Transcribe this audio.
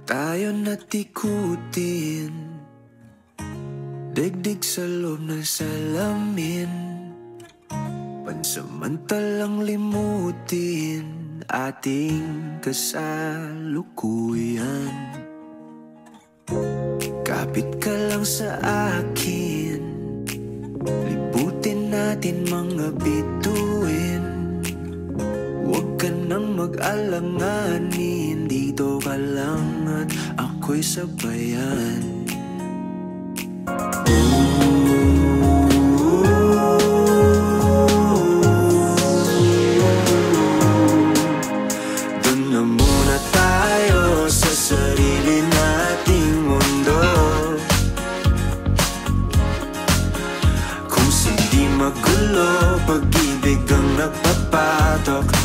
tayo natikutin, digdig sa loob ng salamin, pansamantalang limutin ating kasalukuyan. Kapit ka lang sa akin, libutin natin mga bituin. Huwag ka nang mag-alanganin, dito ka lang at ako'y sabayan. Doon na muna tayo sa sarili nating mundo, kung hindi magulo, pag-ibig ang nagpapatok.